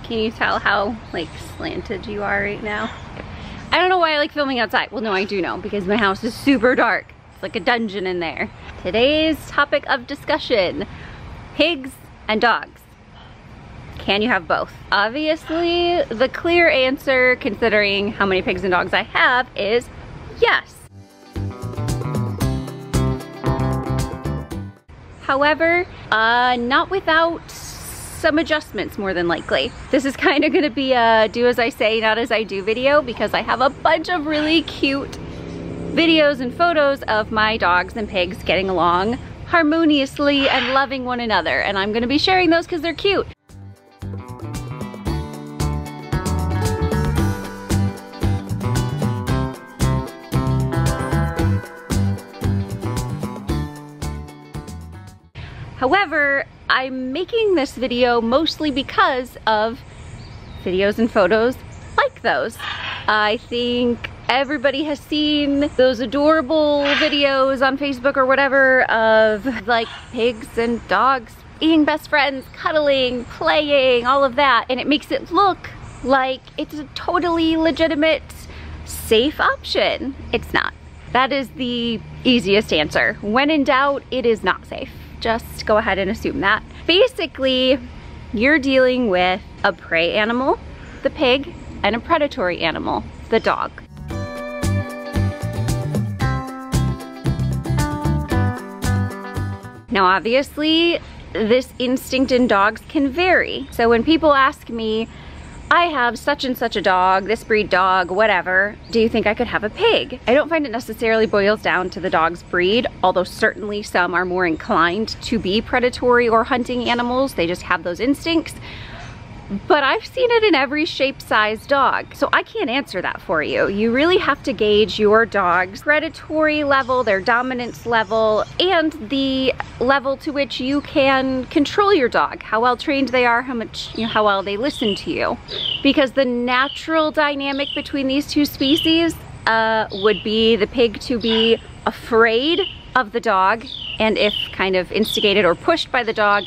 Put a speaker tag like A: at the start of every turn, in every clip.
A: Can you tell how like slanted you are right now? I don't know why I like filming outside. Well, no, I do know, because my house is super dark. It's like a dungeon in there. Today's topic of discussion, pigs and dogs. Can you have both? Obviously, the clear answer, considering how many pigs and dogs I have, is yes. However, not without some adjustments, more than likely. This is kind of gonna be a do as I say, not as I do video, because I have a bunch of really cute videos and photos of my dogs and pigs getting along harmoniously and loving one another, and I'm gonna be sharing those because they're cute. However, I'm making this video mostly because of videos and photos like those. I think everybody has seen those adorable videos on Facebook or whatever of like pigs and dogs being best friends, cuddling, playing, all of that. And it makes it look like it's a totally legitimate, safe option. It's not. That is the easiest answer. When in doubt, it is not safe. Just go ahead and assume that. Basically, you're dealing with a prey animal, the pig, and a predatory animal, the dog. Now obviously, this instinct in dogs can vary. So when people ask me, I have such and such a dog, this breed dog, whatever, do you think I could have a pig? I don't find it necessarily boils down to the dog's breed, although certainly some are more inclined to be predatory or hunting animals. They just have those instincts. But I've seen it in every shape, size dog. So I can't answer that for you. You really have to gauge your dog's predatory level, their dominance level, and the level to which you can control your dog, how well trained they are, how well they listen to you. Because the natural dynamic between these two species would be the pig to be afraid of the dog, and if kind of instigated or pushed by the dog,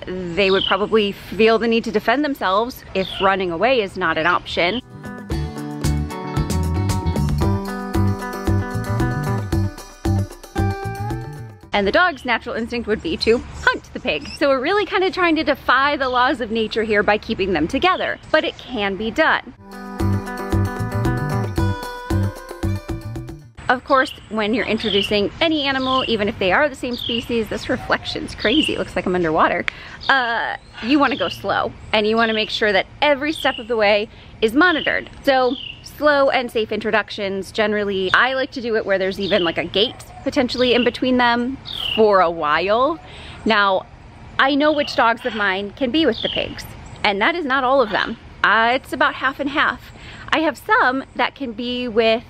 A: they would probably feel the need to defend themselves if running away is not an option. And the dog's natural instinct would be to hunt the pig. So we're really kind of trying to defy the laws of nature here by keeping them together, but it can be done. Of course, when you're introducing any animal, even if they are the same species, this reflection's crazy, it looks like I'm underwater, you wanna go slow, and you wanna make sure that every step of the way is monitored. So, slow and safe introductions, generally, I like to do it where there's even like a gate potentially in between them for a while. Now, I know which dogs of mine can be with the pigs, and that is not all of them. It's about half and half. I have some that can be with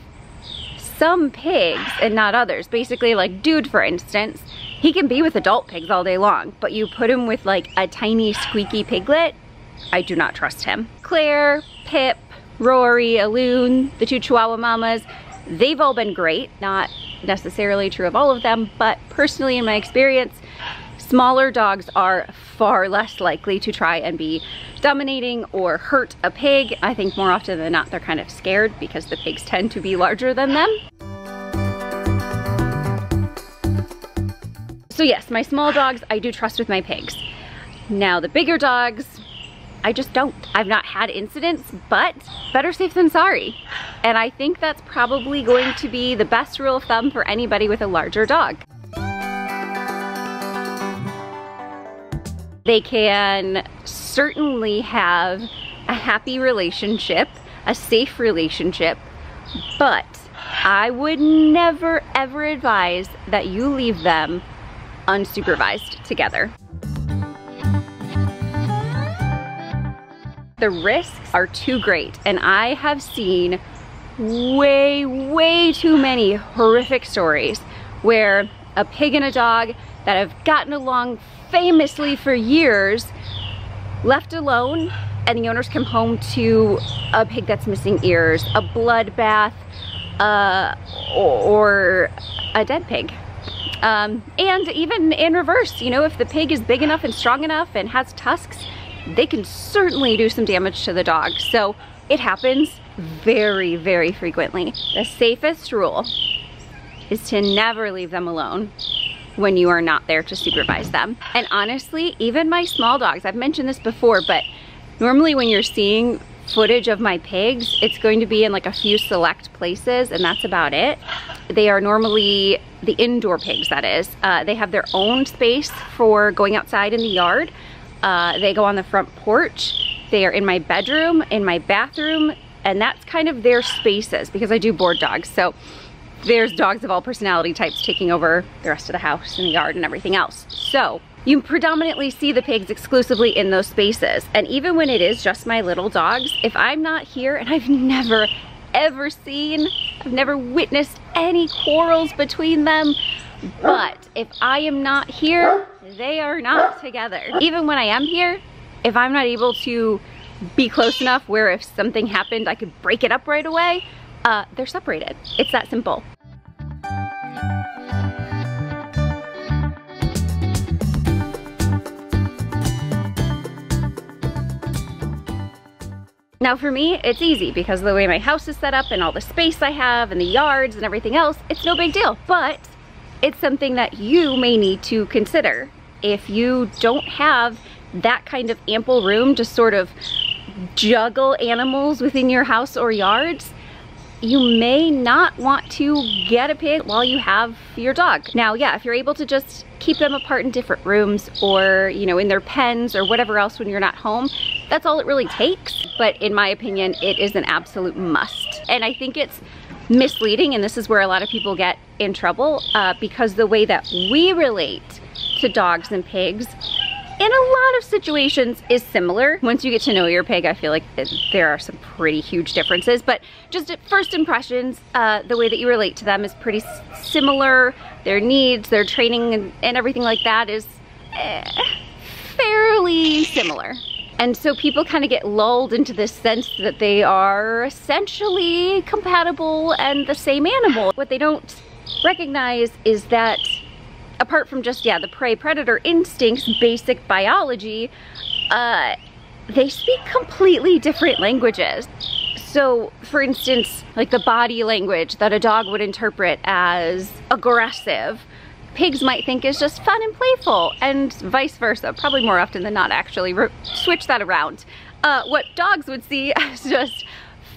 A: some pigs and not others. Basically, like Dude, for instance, he can be with adult pigs all day long, but you put him with like a tiny squeaky piglet, I do not trust him. Claire, Pip, Rory, Aloon, the two Chihuahua mamas, they've all been great. Not necessarily true of all of them, but personally in my experience, smaller dogs are far less likely to try and be dominating or hurt a pig. I think more often than not they're kind of scared because the pigs tend to be larger than them. So yes, my small dogs I do trust with my pigs. Now the bigger dogs, I just don't. I've not had incidents, but better safe than sorry. And I think that's probably going to be the best rule of thumb for anybody with a larger dog. They can certainly have a happy relationship, a safe relationship, but I would never ever advise that you leave them unsupervised together. The risks are too great, and I have seen way too many horrific stories where a pig and a dog that have gotten along famously for years, left alone, and the owners come home to a pig that's missing ears, a bloodbath, or a dead pig. And even in reverse, you know, if the pig is big enough and strong enough and has tusks, they can certainly do some damage to the dog. So it happens very, very frequently. The safest rule is to never leave them alone when you are not there to supervise them. And honestly, even my small dogs, I've mentioned this before, but normally when you're seeing footage of my pigs, it's going to be in like a few select places, and that's about it. They are normally the indoor pigs, that is. They have their own space for going outside in the yard. They go on the front porch. They are in my bedroom, in my bathroom, and that's kind of their spaces because I do board dogs. So there's dogs of all personality types taking over the rest of the house and the yard and everything else. So you predominantly see the pigs exclusively in those spaces. And even when it is just my little dogs, if I'm not here, and I've never ever seen, I've never witnessed any quarrels between them, but if I am not here, they are not together. Even when I am here, if I'm not able to be close enough where if something happened, I could break it up right away, they're separated. It's that simple. Now for me, it's easy because of the way my house is set up and all the space I have and the yards and everything else, it's no big deal. But it's something that you may need to consider. If you don't have that kind of ample room to sort of juggle animals within your house or yards, you may not want to get a pig while you have your dog. Now, yeah, if you're able to just keep them apart in different rooms or, you know, in their pens or whatever else when you're not home, that's all it really takes. But in my opinion, it is an absolute must. And I think it's misleading, and this is where a lot of people get in trouble, because the way that we relate to dogs and pigs in a lot of situations is similar. Once you get to know your pig, I feel like there are some pretty huge differences, but just at first impressions, the way that you relate to them is pretty similar. Their needs, their training, and everything like that is fairly similar. And so people kind of get lulled into this sense that they are essentially compatible and the same animal. What they don't recognize is that apart from just, yeah, the prey-predator instincts, basic biology, they speak completely different languages. So, for instance, like the body language that a dog would interpret as aggressive, pigs might think is just fun and playful, and vice versa, probably more often than not actually. Switch that around. What dogs would see as just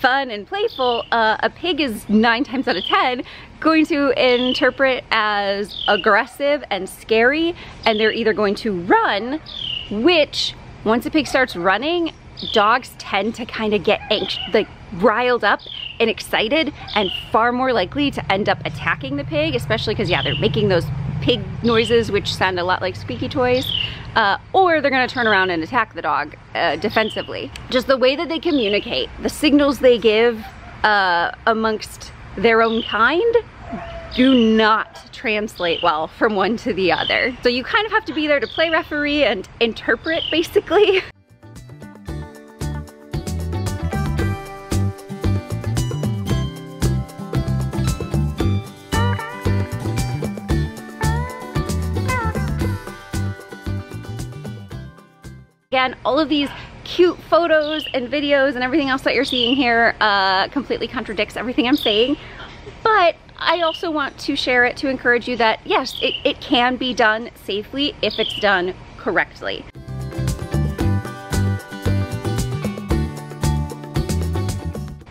A: fun and playful, a pig is 9 times out of 10 going to interpret as aggressive and scary, and they're either going to run, which once a pig starts running, dogs tend to kind of get anxious, like riled up and excited, and far more likely to end up attacking the pig, especially because, yeah, they're making those pig noises which sound a lot like squeaky toys, or they're gonna turn around and attack the dog defensively. Just the way that they communicate, the signals they give amongst their own kind do not translate well from one to the other. So you kind of have to be there to play referee and interpret, basically. Again, all of these cute photos and videos and everything else that you're seeing here completely contradicts everything I'm saying, but I also want to share it to encourage you that yes, it can be done safely if it's done correctly.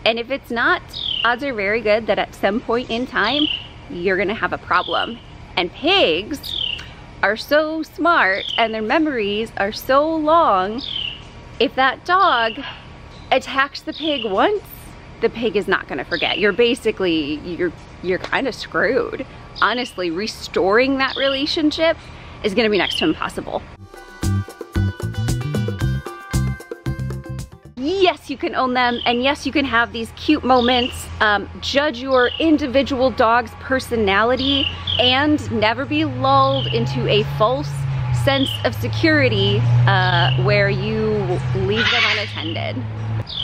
A: And if it's not, odds are very good that at some point in time, you're gonna have a problem. And pigs are so smart and their memories are so long. If that dog attacks the pig once, the pig is not gonna forget. You're basically, you're kind of screwed. Honestly, restoring that relationship is gonna be next to impossible. Yes, you can own them, and yes, you can have these cute moments. Judge your individual dog's personality and never be lulled into a false sense of security where you leave them unattended.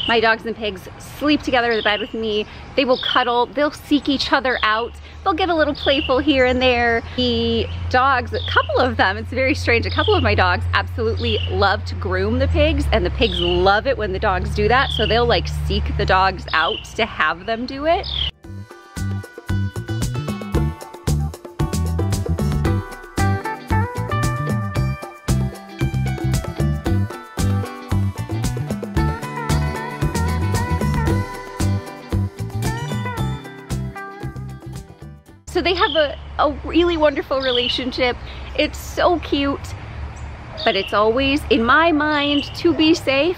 A: My dogs and pigs sleep together in the bed with me. They will cuddle, they'll seek each other out. They'll get a little playful here and there. The dogs, a couple of them, it's very strange, a couple of my dogs absolutely love to groom the pigs, and the pigs love it when the dogs do that, so they'll like seek the dogs out to have them do it. So they have a really wonderful relationship. It's so cute, but it's always, in my mind, to be safe,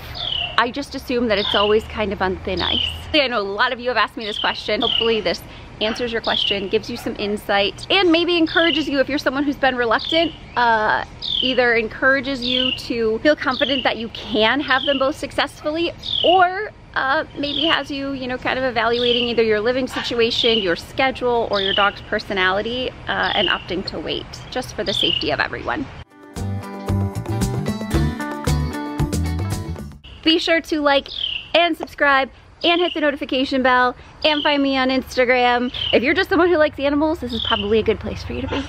A: I just assume that it's always kind of on thin ice. I know a lot of you have asked me this question. Hopefully this answers your question, gives you some insight, and maybe encourages you, if you're someone who's been reluctant, either encourages you to feel confident that you can have them both successfully, or maybe has you, kind of evaluating either your living situation, your schedule, or your dog's personality, and opting to wait, just for the safety of everyone. Be sure to like and subscribe and hit the notification bell and find me on Instagram. If you're just someone who likes animals, this is probably a good place for you to be.